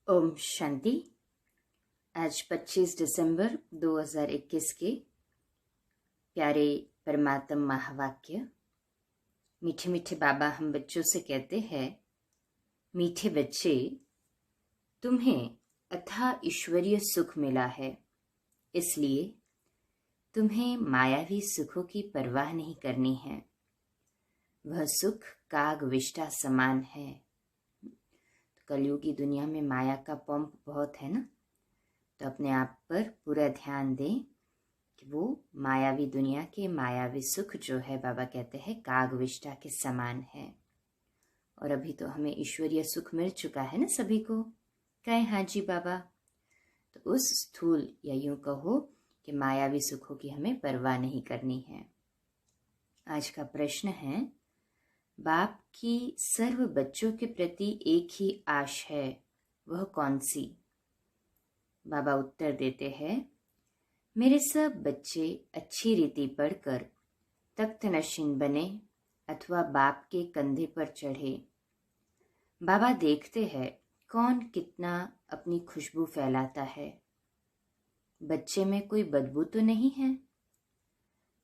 ओम शांति। आज 25 दिसंबर 2021 के प्यारे परमात्म महावाक्य। मीठे मीठे बाबा हम बच्चों से कहते हैं, मीठे बच्चे, तुम्हें अथाह ईश्वरीय सुख मिला है, इसलिए तुम्हें मायावी सुखों की परवाह नहीं करनी है। वह सुख काग विष्ठा समान है। कलयुगी दुनिया में माया का पंप बहुत है ना, तो अपने आप पर पूरा ध्यान दें कि वो मायावी दुनिया के मायावी सुख जो है, बाबा कहते हैं काग विष्ठा के समान है। और अभी तो हमें ईश्वरीय सुख मिल चुका है ना सभी को, कहे हाँ जी बाबा। तो उस स्थूल या यूं कहो कि मायावी सुखों की हमें परवाह नहीं करनी है। आज का प्रश्न है, बाप की सर्व बच्चों के प्रति एक ही आश है, वह कौन सी? बाबा उत्तर देते हैं, मेरे सब बच्चे अच्छी रीति पढ़कर तख्त नशीन बने अथवा बाप के कंधे पर चढ़े। बाबा देखते हैं कौन कितना अपनी खुशबू फैलाता है। बच्चे में कोई बदबू तो नहीं है,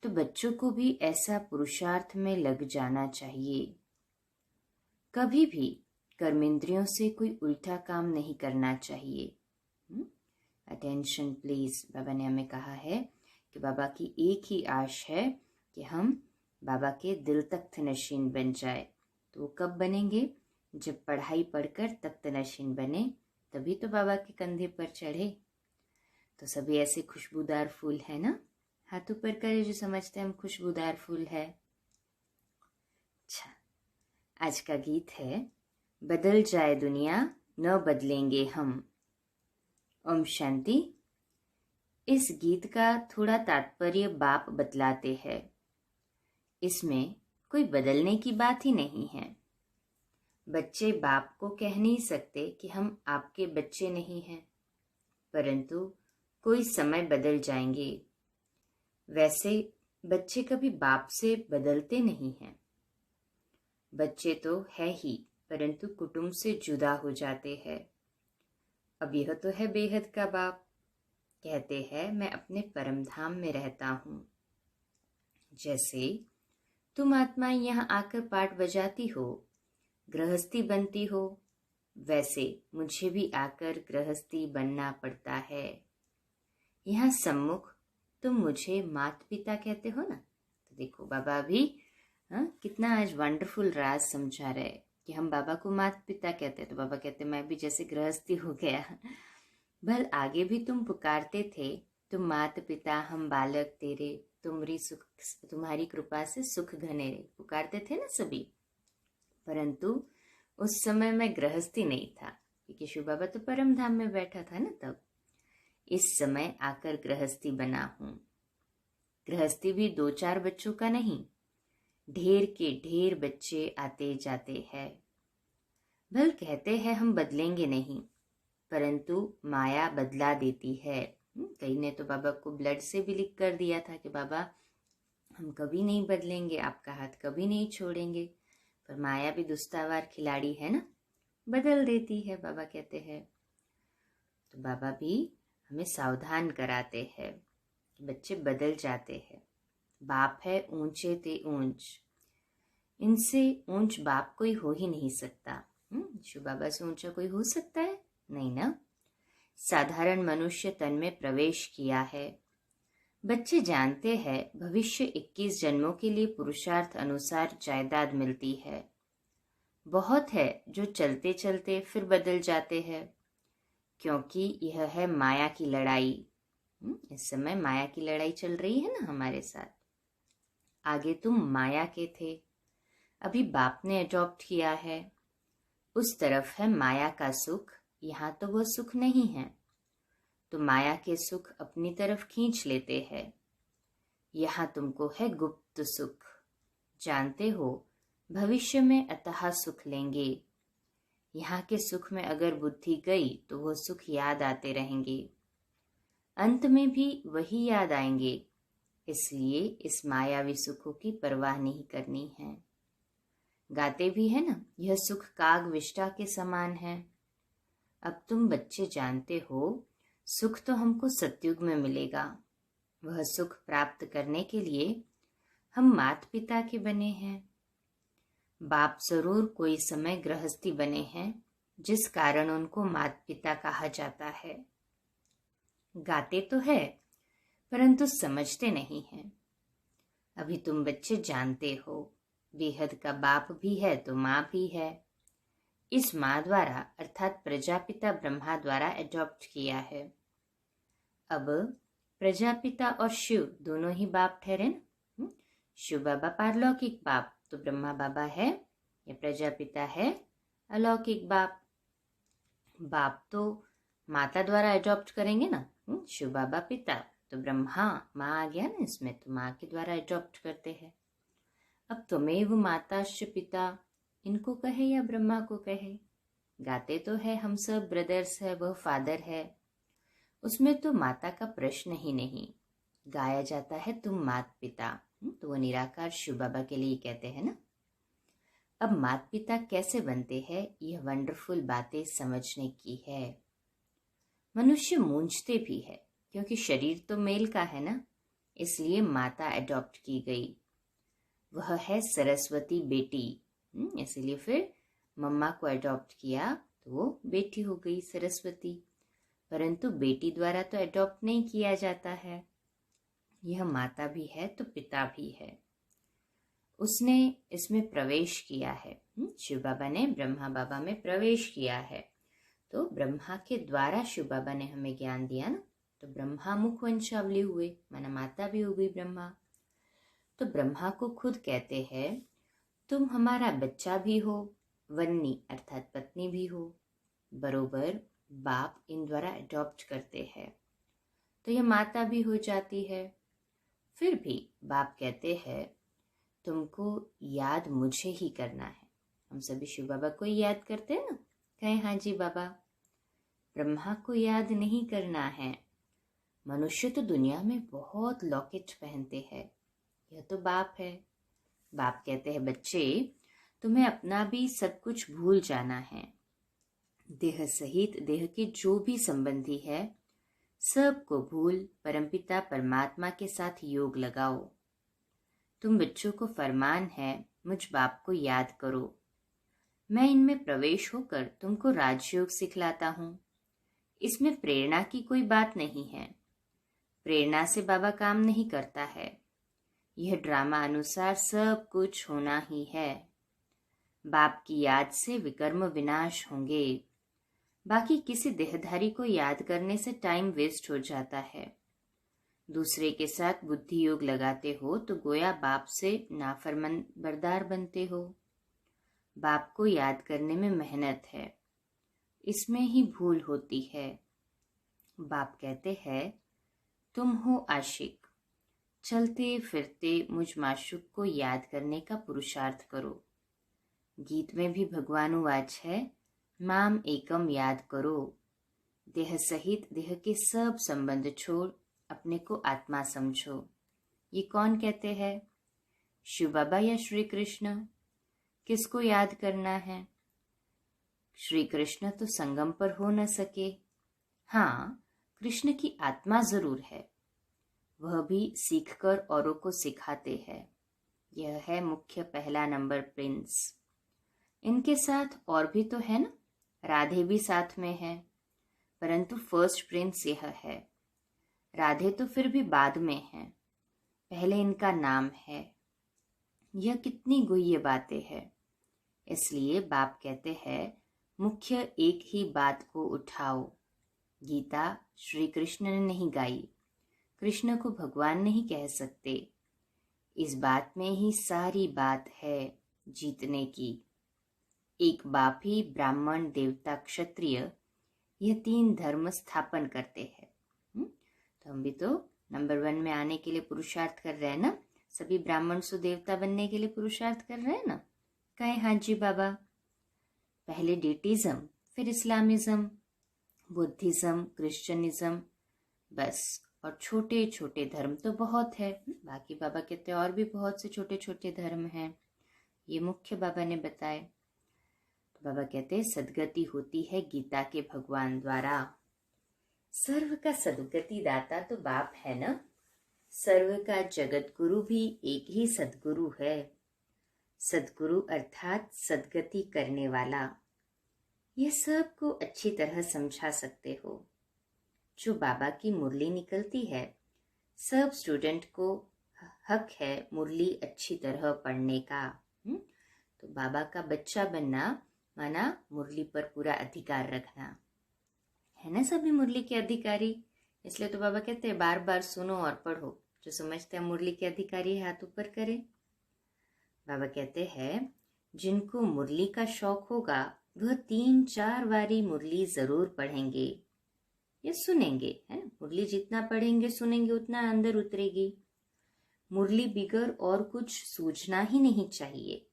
तो बच्चों को भी ऐसा पुरुषार्थ में लग जाना चाहिए। कभी भी कर्मेंद्रियों से कोई उल्टा काम नहीं करना चाहिए। Attention please. बाबा ने हमें कहा है कि बाबा की एक ही आश है कि हम बाबा के दिल तख्त नशीन बन जाए। तो वो कब बनेंगे? जब पढ़ाई पढ़कर तख्त नशीन बने, तभी तो बाबा के कंधे पर चढ़े। तो सभी ऐसे खुशबूदार फूल है ना, हाथ ऊपर करे जो समझते हैं हम खुशबूदार फूल है। अच्छा, आज का गीत है, बदल जाए दुनिया न बदलेंगे हम। ओम शांति। इस गीत का थोड़ा तात्पर्य बाप बतलाते हैं। इसमें कोई बदलने की बात ही नहीं है। बच्चे बाप को कह नहीं सकते कि हम आपके बच्चे नहीं हैं, परंतु कोई समय बदल जाएंगे। वैसे बच्चे कभी बाप से बदलते नहीं हैं। बच्चे तो है ही, परंतु कुटुंब से जुदा हो जाते हैं। अब यह तो है बेहद का बाप, कहते हैं मैं अपने परम धाम में रहता हूँ। जैसे तुम आत्माएं यहाँ आकर पाठ बजाती हो, गृहस्थी बनती हो, वैसे मुझे भी आकर गृहस्थी बनना पड़ता है। यहाँ सम्मुख तुम मुझे माता पिता कहते हो ना, तो देखो बाबा भी कितना आज वंडरफुल राज समझा रहे कि हम बाबा को माता पिता कहते हैं। तो बाबा कहते मैं भी जैसे गृहस्थी हो गया। भल आगे भी तुम पुकारते थे, तुम माता पिता हम बालक तेरे, तुम्हारी कृपा से सुख घने रे, पुकारते थे ना सभी। परंतु उस समय मैं गृहस्थी नहीं था, क्योंकि शिव बाबा तो परम धाम में बैठा था ना तब। इस समय आकर गृहस्थी बना हूं। गृहस्थी भी 2-4 बच्चों का नहीं, ढेर के ढेर बच्चे आते जाते हैं। भल कहते हैं हम बदलेंगे नहीं, परंतु माया बदला देती है। कई ने तो बाबा को ब्लड से भी लिख कर दिया था कि बाबा हम कभी नहीं बदलेंगे, आपका हाथ कभी नहीं छोड़ेंगे। पर माया भी दुस्तावार खिलाड़ी है ना, बदल देती है, बाबा कहते हैं। तो बाबा भी हमें सावधान कराते हैं कि बच्चे बदल जाते हैं। बाप है ऊंचे ते ऊंच, इनसे ऊंच बाप कोई हो ही नहीं सकता। शिव बाबा से ऊंचा कोई हो सकता है? नहीं ना। साधारण मनुष्य तन में प्रवेश किया है। बच्चे जानते हैं भविष्य 21 जन्मों के लिए पुरुषार्थ अनुसार जायदाद मिलती है। बहुत है जो चलते चलते फिर बदल जाते हैं, क्योंकि यह है माया की लड़ाई। इस समय माया की लड़ाई चल रही है ना हमारे साथ। आगे तुम माया के थे, अभी बाप ने अडॉप्ट किया है। उस तरफ है माया का सुख, यहाँ तो वह सुख नहीं है, तो माया के सुख अपनी तरफ खींच लेते हैं। यहाँ तुमको है गुप्त सुख, जानते हो भविष्य में अतः सुख लेंगे। यहाँ के सुख में अगर बुद्धि गई तो वह सुख याद आते रहेंगे, अंत में भी वही याद आएंगे। इसलिए इस मायावी सुखों की परवाह नहीं करनी है। गाते भी है ना, यह सुख काग विष्ठा के समान है। अब तुम बच्चे जानते हो, सुख तो हमको सतयुग में मिलेगा। वह सुख प्राप्त करने के लिए हम माता पिता के बने हैं। बाप जरूर कोई समय गृहस्थी बने हैं, जिस कारण उनको माता पिता कहा जाता है। गाते तो है, परंतु समझते नहीं हैं। अभी तुम बच्चे जानते हो, बेहद का बाप भी है तो माँ भी है। इस माँ द्वारा अर्थात प्रजापिता ब्रह्मा द्वारा एडॉप्ट किया है। अब प्रजापिता और शिव दोनों ही बाप ठहरे न। शिव बाबा पारलौकिक बाप, तो ब्रह्मा बाबा है या प्रजापिता है अलौकिक बाप। बाप तो माता द्वारा एडॉप्ट करेंगे ना, शिव बाबा पिता, तो ब्रह्मा माँ आ गया ना इसमें, तो माँ के द्वारा एडॉप्ट करते हैं। अब त्वमेव माताश्च पिता, इनको कहे या ब्रह्मा को कहे, गाते तो है हम सब ब्रदर्स है, वह फादर है, उसमें तो माता का प्रश्न ही नहीं। गाया जाता है तुम मात पिता, तो वो निराकार शिव बाबा के लिए कहते हैं ना। अब मात पिता कैसे बनते हैं, यह वंडरफुल बातें समझने की है। मनुष्य मूंझते भी है, क्योंकि शरीर तो मेल का है ना, इसलिए माता एडॉप्ट की गई। वह है सरस्वती बेटी, इसलिए फिर मम्मा को एडॉप्ट किया तो वो बेटी हो गई सरस्वती। परंतु बेटी द्वारा तो एडॉप्ट नहीं किया जाता है। यह माता भी है तो पिता भी है, उसने इसमें प्रवेश किया है। शिव बाबा ने ब्रह्मा बाबा में प्रवेश किया है, तो ब्रह्मा के द्वारा शिव बाबा ने हमें ज्ञान दिया ना, तो ब्रह्मा मुख वंशावली हुए, माना माता भी हो गई ब्रह्मा। तो ब्रह्मा को खुद कहते हैं तुम हमारा बच्चा भी हो, वन्नी अर्थात पत्नी भी हो। बरोबर बाप इन द्वारा एडॉप्ट करते हैं, तो यह माता भी हो जाती है। फिर भी बाप कहते हैं तुमको याद मुझे ही करना है। हम सभी शिव बाबा को ही याद करते हैं ना, कहें हाँ जी बाबा। ब्रह्मा को याद नहीं करना है। मनुष्य तो दुनिया में बहुत लॉकेट पहनते हैं, यह तो बाप है। बाप कहते हैं बच्चे तुम्हें अपना भी सब कुछ भूल जाना है। देह सहित देह के जो भी संबंधी है सबको भूल परमपिता परमात्मा के साथ योग लगाओ। तुम बच्चों को फरमान है मुझ बाप को याद करो। मैं इनमें प्रवेश होकर तुमको राजयोग सिखलाता हूँ। इसमें प्रेरणा की कोई बात नहीं है। प्रेरणा से बाबा काम नहीं करता है। यह ड्रामा अनुसार सब कुछ होना ही है। बाप की याद से विकर्म विनाश होंगे। बाकी किसी देहधारी को याद करने से टाइम वेस्ट हो जाता है। दूसरे के साथ बुद्धि योग लगाते हो तो गोया बाप से नाफरमान बरदार बनते हो। बाप को याद करने में मेहनत है, इसमें ही भूल होती है। बाप कहते हैं तुम हो आशिक, चलते फिरते मुझ माशूक को याद करने का पुरुषार्थ करो। गीत में भी भगवान वाच है माम एकम याद करो। देह सहित देह के सब संबंध छोड़ अपने को आत्मा समझो। ये कौन कहते हैं, शिव बाबा या श्री कृष्ण? किसको याद करना है? श्री कृष्ण तो संगम पर हो न सके। हाँ, कृष्ण की आत्मा जरूर है, वह भी सीखकर औरों को सिखाते हैं। यह है मुख्य पहला नंबर प्रिंस। इनके साथ और भी तो है ना, राधे भी साथ में है, परंतु फर्स्ट प्रिंस यह है। राधे तो फिर भी बाद में है, पहले इनका नाम है। यह कितनी गुह्य बातें है। इसलिए बाप कहते हैं मुख्य एक ही बात को उठाओ। गीता श्री कृष्ण ने नहीं गाई, कृष्ण को भगवान नहीं कह सकते। इस बात में ही सारी बात है जीतने की। एक बाप ही ब्राह्मण देवता क्षत्रिय यह 3 धर्म स्थापन करते हैं। तो हम भी तो नंबर 1 में आने के लिए पुरुषार्थ कर रहे हैं ना, सभी ब्राह्मण सु देवता बनने के लिए पुरुषार्थ कर रहे हैं ना, कहे हाँ जी बाबा। पहले डेटिज्म, फिर इस्लामिज्म, बुद्धिज्म, क्रिश्चियनिज्म, बस। और छोटे छोटे धर्म तो बहुत है, बाकी बाबा कहते और भी बहुत से छोटे छोटे धर्म हैं, ये मुख्य बाबा ने बताए। बाबा कहते हैं सदगति होती है गीता के भगवान द्वारा। सर्व का सदगति दाता तो बाप है ना। सर्व का जगत गुरु भी एक ही सदगुरु है। सदगुरु अर्थात सदगति करने वाला। यह सबको अच्छी तरह समझा सकते हो। जो बाबा की मुरली निकलती है, सब स्टूडेंट को हक है मुरली अच्छी तरह पढ़ने का। तो बाबा का बच्चा बनना माना मुरली पर पूरा अधिकार रखना है ना। सभी मुरली के अधिकारी, इसलिए तो बाबा कहते हैं बार बार सुनो और पढ़ो। जो समझते हैं मुरली के अधिकारी हाथ ऊपर करें। बाबा कहते हैं जिनको मुरली का शौक होगा वह 3-4 बारी मुरली जरूर पढ़ेंगे या सुनेंगे, है। मुरली जितना पढ़ेंगे सुनेंगे उतना अंदर उतरेगी। मुरली बिगर और कुछ सूझना ही नहीं चाहिए।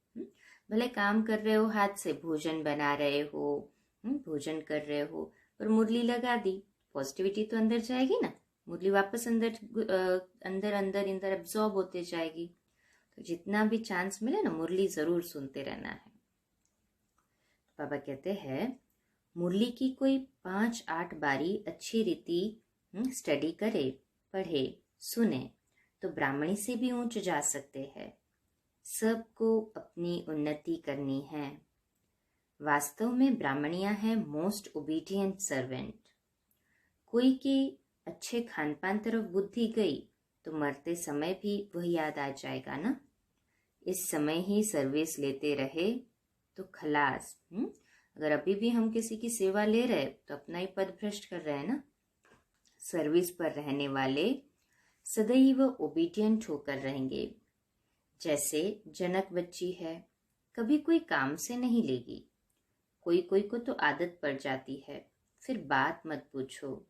भले काम कर रहे हो, हाथ से भोजन बना रहे हो, भोजन कर रहे हो, पर मुरली लगा दी, पॉजिटिविटी तो अंदर जाएगी ना। मुरली वापस अंदर एब्जॉर्ब होते जाएगी। तो जितना भी चांस मिले ना मुरली जरूर सुनते रहना है। बाबा कहते हैं मुरली की कोई 5-8 बारी अच्छी रीति स्टडी करे, पढ़े, सुने तो ब्राह्मणी से भी ऊंच जा सकते हैं। सबको अपनी उन्नति करनी है। वास्तव में ब्राह्मणियां हैं मोस्ट ओबीडियंट सर्वेंट। कोई के अच्छे खान पान तरफ बुद्धि गई तो मरते समय भी वह याद आ जाएगा ना। इस समय ही सर्विस लेते रहे तो खलास। अगर अभी भी हम किसी की सेवा ले रहे तो अपना ही पद भ्रष्ट कर रहे हैं ना। सर्विस पर रहने वाले सदैव ओबीडियंट होकर रहेंगे। जैसे जनक बच्ची है, कभी कोई काम से नहीं लेगी। कोई कोई को तो आदत पड़ जाती है, फिर बात मत पूछो।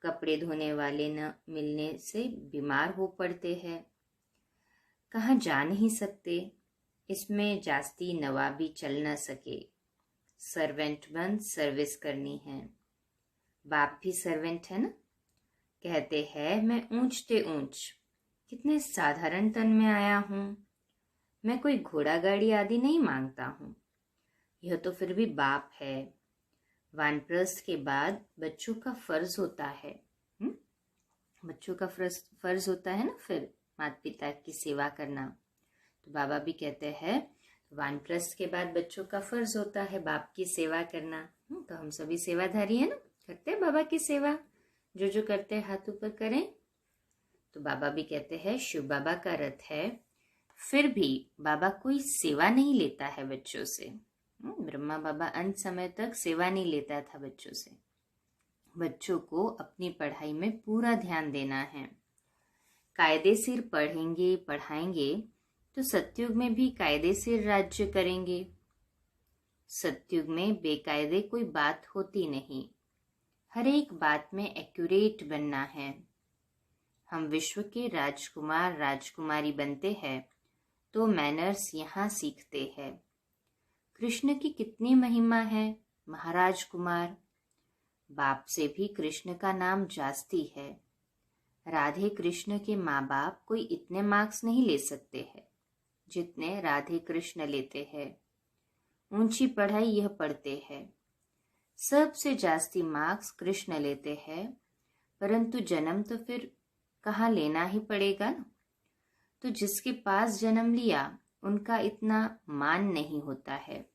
कपड़े धोने वाले न मिलने से बीमार हो पड़ते हैं। कहाँ जा नहीं सकते, इसमें जास्ती नवाबी चल न सके। सर्वेंट बन सर्विस करनी है। बाप भी सर्वेंट है ना। कहते हैं मैं ऊंचते ऊंच कितने साधारण तन में आया हूं। मैं कोई घोड़ा गाड़ी आदि नहीं मांगता हूं। यह तो फिर भी बाप है। वानप्रस्थ के बाद बच्चों का फर्ज होता है। बच्चों का फर्ज होता है ना फिर माता पिता की सेवा करना। तो बाबा भी कहते हैं वानप्रस्थ के बाद बच्चों का फर्ज होता है बाप की सेवा करना। तो हम सभी सेवाधारी है ना, करते हैं बाबा की सेवा। जो जो करते हैं हाथ ऊपर करें। तो बाबा भी कहते हैं शिव बाबा का रथ है, फिर भी बाबा कोई सेवा नहीं लेता है बच्चों से। ब्रह्मा बाबा अंत समय तक सेवा नहीं लेता था बच्चों से। बच्चों को अपनी पढ़ाई में पूरा ध्यान देना है। कायदे सिर पढ़ेंगे पढ़ाएंगे तो सतयुग में भी कायदे सिर राज्य करेंगे। सतयुग में बेकायदे कोई बात होती नहीं। हर एक बात में एक्यूरेट बनना है। हम विश्व के राजकुमार राजकुमारी बनते हैं तो मैनर्स यहाँ सीखते हैं। कृष्ण की कितनी महिमा है महाराज कुमार। बाप से भी कृष्ण का नाम जास्ती है। राधे कृष्ण के माँ बाप कोई इतने मार्क्स नहीं ले सकते हैं जितने राधे कृष्ण लेते हैं। ऊंची पढ़ाई यह पढ़ते हैं। सबसे जास्ती मार्क्स कृष्ण लेते हैं, परंतु जन्म तो फिर कहाँ लेना ही पड़ेगा ना। तो जिसके पास जन्म लिया उनका इतना मान नहीं होता है।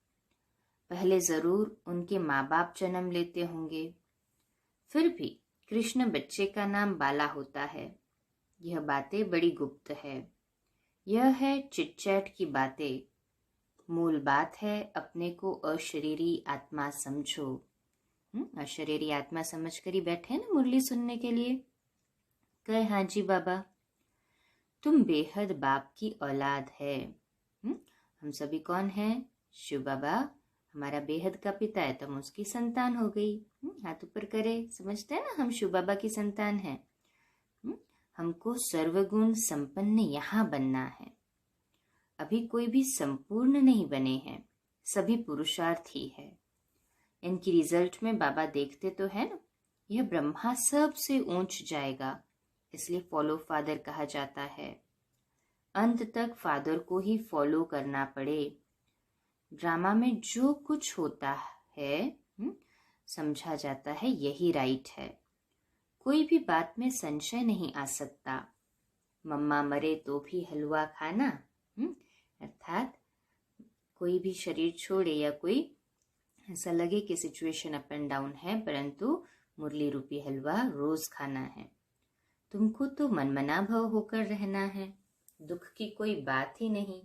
पहले जरूर उनके माँ बाप जन्म लेते होंगे। फिर भी कृष्ण बच्चे का नाम बाला होता है। यह बातें बड़ी गुप्त है। यह है चिटचैट की बातें। मूल बात है अपने को अशरीरी आत्मा समझो। अशरीरी आत्मा समझ कर ही बैठे हैं ना मुरली सुनने के लिए। कहे हाँ जी बाबा, तुम बेहद बाप की औलाद है। हम सभी कौन हैं? शिव बाबा हमारा बेहद का पिता है, तुम उसकी संतान हो गई। हाथ ऊपर करे, समझते हैं ना हम शिव बाबा की संतान हैं। हमको सर्वगुण संपन्न यहाँ बनना है। अभी कोई भी संपूर्ण नहीं बने हैं, सभी पुरुषार्थी है। इनकी रिजल्ट में बाबा देखते तो है ना। यह ब्रह्मा सबसे ऊंच जाएगा, इसलिए फॉलो फादर कहा जाता है। अंत तक फादर को ही फॉलो करना पड़े ड्रामा में जो कुछ होता है समझा जाता है यही राइट है। कोई भी बात में संशय नहीं आ सकता। मम्मा मरे तो भी हलवा खाना, अर्थात कोई भी शरीर छोड़े या कोई ऐसा लगे कि सिचुएशन अप एंड डाउन है, परंतु मुरली रूपी हलवा रोज खाना है। तुमको तो मनमना भव होकर रहना है, दुख की कोई बात ही नहीं।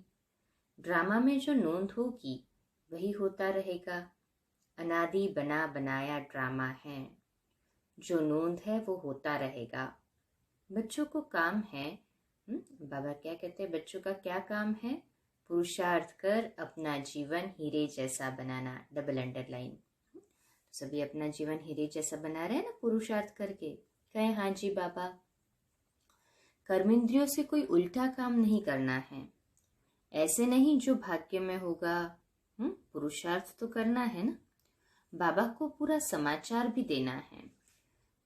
ड्रामा में जो नोंद होगी वही होता रहेगा। अनादि बना बनाया ड्रामा है, जो नोंद है वो होता रहेगा। बच्चों को काम है, बाबा क्या कहते हैं, बच्चों का क्या काम है? पुरुषार्थ कर अपना जीवन हीरे जैसा बनाना, डबल अंडरलाइन। सभी अपना जीवन हीरे जैसा बना रहे हैं ना पुरुषार्थ करके। कहें हाँ जी बाबा। कर्मेंद्रियों से कोई उल्टा काम नहीं करना है, ऐसे नहीं जो भाग्य में होगा। पुरुषार्थ तो करना है ना। बाबा को पूरा समाचार भी देना है।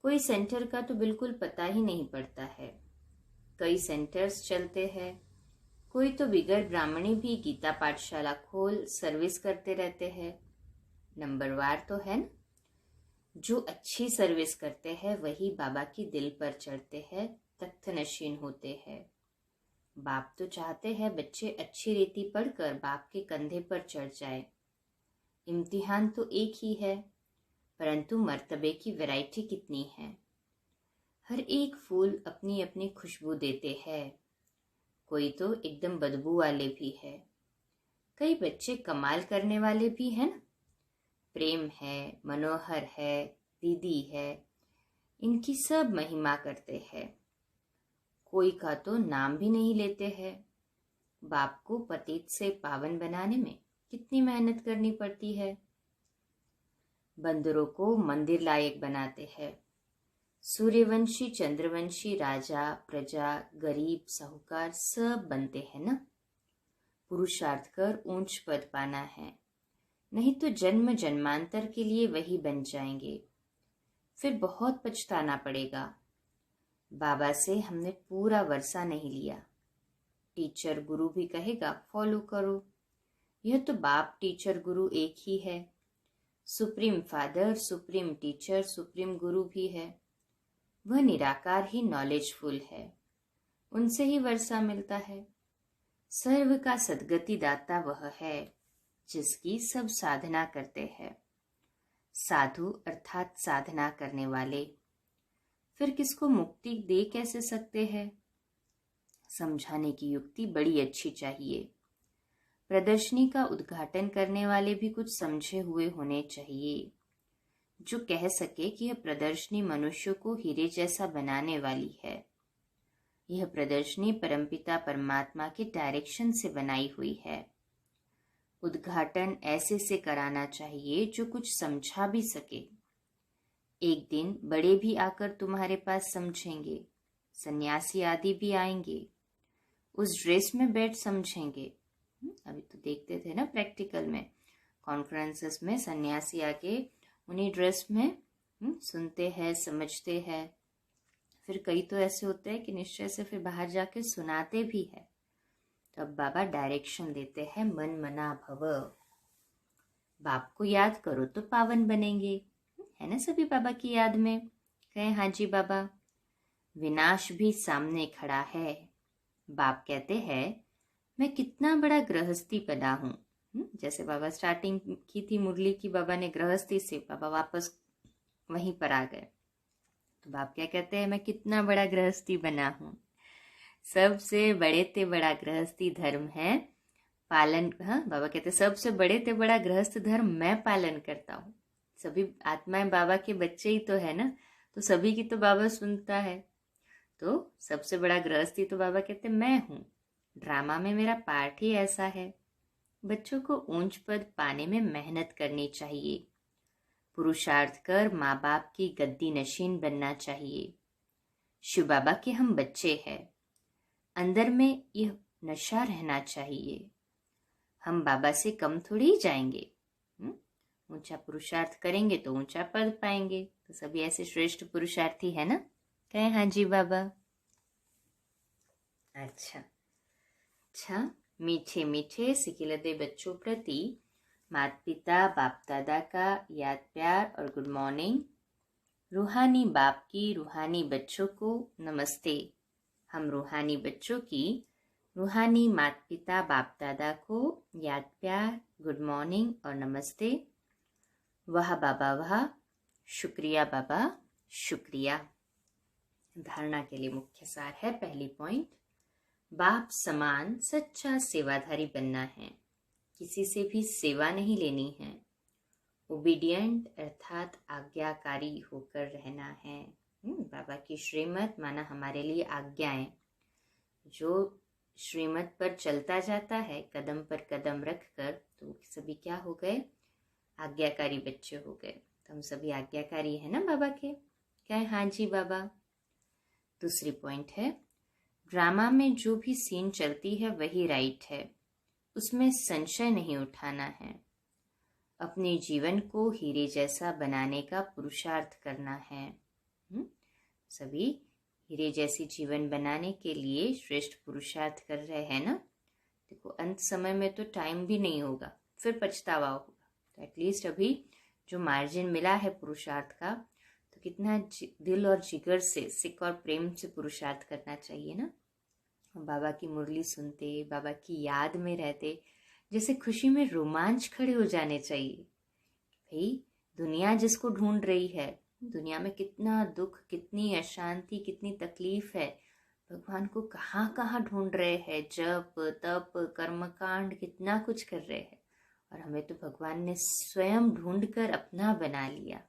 कोई सेंटर का तो बिल्कुल पता ही नहीं पड़ता है। कई सेंटर्स चलते हैं। कोई तो बिगड़ ब्राह्मणी भी गीता पाठशाला खोल सर्विस करते रहते हैं। नंबरवार तो है ना। जो अच्छी सर्विस करते हैं वही बाबा की दिल पर चढ़ते हैं, तख्त नशीन होते हैं। बाप तो चाहते हैं बच्चे अच्छी रीति पढ़कर बाप के कंधे पर चढ़ जाए। इम्तिहान तो एक ही है, परंतु मर्तबे की वैरायटी कितनी है। हर एक फूल अपनी अपनी खुशबू देते हैं। कोई तो एकदम बदबू वाले भी है। कई बच्चे कमाल करने वाले भी हैं ना। प्रेम है, मनोहर है, दीदी है, इनकी सब महिमा करते हैं। कोई का तो नाम भी नहीं लेते हैं। बाप को पतित से पावन बनाने में कितनी मेहनत करनी पड़ती है। बंदरों को मंदिर लायक बनाते हैं। सूर्यवंशी, चंद्रवंशी, राजा, प्रजा, गरीब, साहूकार सब बनते हैं ना। पुरुषार्थ कर ऊंच पद पाना है, नहीं तो जन्म जन्मांतर के लिए वही बन जाएंगे। फिर बहुत पछताना पड़ेगा। बाबा से हमने पूरा वर्षा नहीं लिया। टीचर गुरु भी कहेगा फॉलो करो। यह तो बाप टीचर गुरु एक ही है। Supreme father, supreme teacher, supreme गुरु भी है। वह निराकार ही नॉलेजफुल है, उनसे ही वर्षा मिलता है। सर्व का सद्गति दाता वह है जिसकी सब साधना करते हैं। साधु अर्थात साधना करने वाले फिर किसको मुक्ति दे कैसे सकते हैं? समझाने की युक्ति बड़ी अच्छी चाहिए। प्रदर्शनी का उद्घाटन करने वाले भी कुछ समझे हुए होने चाहिए, जो कह सके कि यह प्रदर्शनी मनुष्य को हीरे जैसा बनाने वाली है। यह प्रदर्शनी परमपिता परमात्मा के डायरेक्शन से बनाई हुई है। उद्घाटन ऐसे से कराना चाहिए जो कुछ समझा भी सके। एक दिन बड़े भी आकर तुम्हारे पास समझेंगे, सन्यासी आदि भी आएंगे, उस ड्रेस में बैठ समझेंगे। अभी तो देखते थे ना प्रैक्टिकल में, कॉन्फ्रेंसेस में सन्यासी आके उन्हीं ड्रेस में सुनते हैं, समझते हैं। फिर कई तो ऐसे होते हैं कि निश्चय से फिर बाहर जाके सुनाते भी है। तो अब बाबा डायरेक्शन देते हैं, मन मना भव। बाप को याद करो तो पावन बनेंगे, है ना सभी बाबा की याद में। कहें हाँ जी बाबा। विनाश भी सामने खड़ा है। बाप कहते हैं मैं कितना बड़ा गृहस्थी बना हूं। जैसे बाबा स्टार्टिंग की थी मुरली की, बाबा ने गृहस्थी से, बाबा वापस वहीं पर आ गए। तो बाप क्या कहते हैं, मैं कितना बड़ा गृहस्थी बना हूं। सबसे बड़े ते बड़ा गृहस्थी धर्म है पालन। हाँ, बाबा कहते सबसे बड़े ते बड़ा गृहस्थ धर्म मैं पालन करता हूँ। सभी आत्माएं बाबा के बच्चे ही तो है ना, तो सभी की तो बाबा सुनता है। तो सबसे बड़ा गृहस्थी तो बाबा कहते मैं हूँ। ड्रामा में मेरा पार्ट ही ऐसा है। बच्चों को ऊंच पद पाने में मेहनत करनी चाहिए। पुरुषार्थ कर माँ बाप की गद्दी नशीन बनना चाहिए। शिव बाबा के हम बच्चे हैं, अंदर में यह नशा रहना चाहिए। हम बाबा से कम थोड़ी ही जाएंगे। ऊंचा पुरुषार्थ करेंगे तो ऊंचा पद पाएंगे। तो सभी ऐसे श्रेष्ठ पुरुषार्थी है ना। कहें हाँ जी बाबा। अच्छा, मीठे मीठे सिकिलते बच्चों प्रति माता पिता बाप दादा का याद प्यार और गुड मॉर्निंग। रूहानी बाप की रूहानी बच्चों को नमस्ते। हम रूहानी बच्चों की रूहानी माता पिता बाप दादा को याद प्यार, गुड मॉर्निंग और नमस्ते। वाह बाबा वाह, शुक्रिया बाबा शुक्रिया। धारणा के लिए मुख्य सार है, पहली पॉइंट, बाप समान सच्चा सेवाधारी बनना है, किसी से भी सेवा नहीं लेनी है। ओबीडियंट अर्थात आज्ञाकारी होकर रहना है। बाबा की श्रीमत माना हमारे लिए आज्ञाएं, जो श्रीमत पर चलता जाता है कदम पर कदम रखकर, तो सभी क्या हो गए, आज्ञाकारी बच्चे हो गए। तो हम सभी आज्ञाकारी है ना बाबा के, क्या है? हाँ जी बाबा। दूसरी पॉइंट है, ड्रामा में जो भी सीन चलती है वही राइट है, उसमें संशय नहीं उठाना है। अपने जीवन को हीरे जैसा बनाने का पुरुषार्थ करना है। सभी हीरे जैसी जीवन बनाने के लिए श्रेष्ठ पुरुषार्थ कर रहे हैं ना। देखो अंत समय में तो टाइम भी नहीं होगा, फिर पछतावा होगा। तो एटलीस्ट अभी जो मार्जिन मिला है पुरुषार्थ का, तो कितना दिल और जिगर से, सिक और प्रेम से पुरुषार्थ करना चाहिए ना। बाबा की मुरली सुनते, बाबा की याद में रहते, जैसे खुशी में रोमांच खड़े हो जाने चाहिए। भाई दुनिया जिसको ढूंढ रही है, दुनिया में कितना दुख, कितनी अशांति, कितनी तकलीफ है, भगवान को कहाँ कहाँ ढूंढ रहे हैं, जप तप कर्मकांड कितना कुछ कर रहे हैं, और हमें तो भगवान ने स्वयं ढूंढकर अपना बना लिया।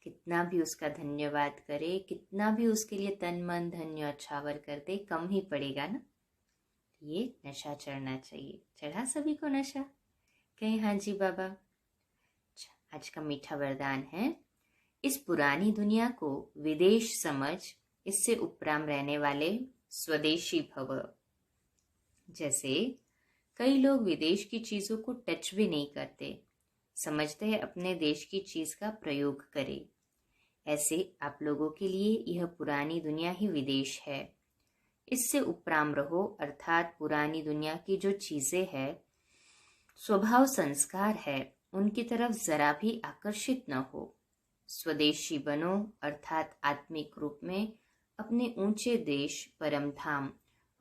कितना भी उसका धन्यवाद करे, कितना भी उसके लिए तन मन धन न्यौछावर कर दे, कम ही पड़ेगा ना। ये नशा चढ़ना चाहिए। चढ़ा सभी को नशा? कहीं हाँ जी बाबा। आज का मीठा वरदान है, इस पुरानी दुनिया को विदेश समझ, इससे उपराम रहने वाले स्वदेशी भव। जैसे कई लोग विदेश की चीजों को टच भी नहीं करते, समझते हैं अपने देश की चीज का प्रयोग करें। ऐसे आप लोगों के लिए यह पुरानी दुनिया ही विदेश है। इससे उपराम रहो, अर्थात पुरानी दुनिया की जो चीजें हैं, स्वभाव संस्कार है, उनकी तरफ जरा भी आकर्षित न हो। स्वदेशी बनो, अर्थात आत्मिक रूप में अपने ऊंचे देश, परम धाम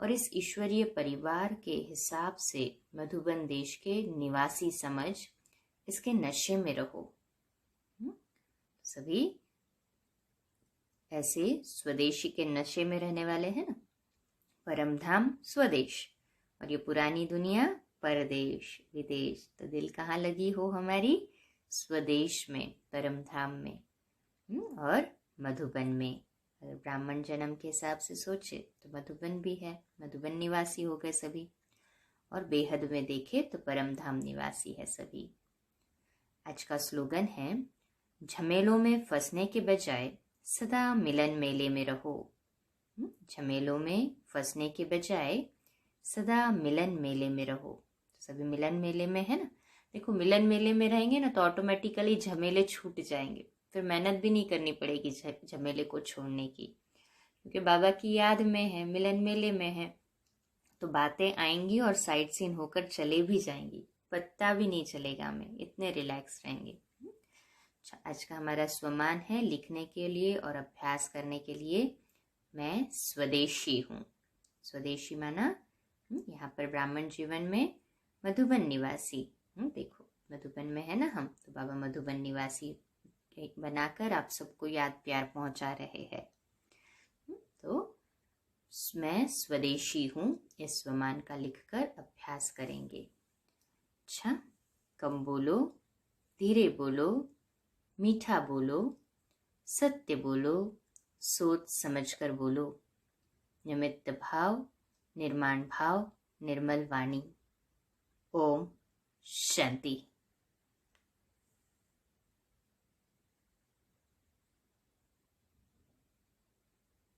और इस ईश्वरीय परिवार के हिसाब से मधुबन देश के निवासी समझ, इसके नशे में रहो। सभी ऐसे स्वदेशी के नशे में रहने वाले हैं ना। परम धाम स्वदेश, और ये पुरानी दुनिया परदेश, विदेश। तो दिल कहाँ लगी हो हमारी? स्वदेश में, परम धाम में और मधुबन में। अगर ब्राह्मण जन्म के हिसाब से सोचे तो मधुबन भी है, मधुबन निवासी हो गए सभी। और बेहद में देखे तो परम धाम निवासी है सभी। आज का स्लोगन है, झमेलों में फंसने के बजाय सदा मिलन मेले में रहो। झमेलों में फंसने के बजाय सदा मिलन मेले में रहो। सभी मिलन मेले में है ना। देखो मिलन मेले में रहेंगे ना तो ऑटोमेटिकली झमेले छूट जाएंगे, फिर मेहनत भी नहीं करनी पड़ेगी झमेले को छोड़ने की, क्योंकि बाबा की याद में है, मिलन मेले में है, तो बातें आएंगी और साइड सीन होकर चले भी जाएंगी, पत्ता भी नहीं चलेगा, हमें इतने रिलैक्स रहेंगे। आज का हमारा स्वमान है लिखने के लिए और अभ्यास करने के लिए, मैं स्वदेशी हूँ। स्वदेशी माना यहाँ पर ब्राह्मण जीवन में मधुबन निवासी। देखो मधुबन में है ना हम, तो बाबा मधुबन निवासी बनाकर आप सबको याद प्यार पहुंचा रहे हैं। तो मैं स्वदेशी हूँ, इस स्वमान का लिखकर अभ्यास करेंगे। अच्छा, कम बोलो, धीरे बोलो, मीठा बोलो, सत्य बोलो, सोच समझकर बोलो। निमित्त भाव, निर्माण भाव, निर्मल वाणी। ओम शांति।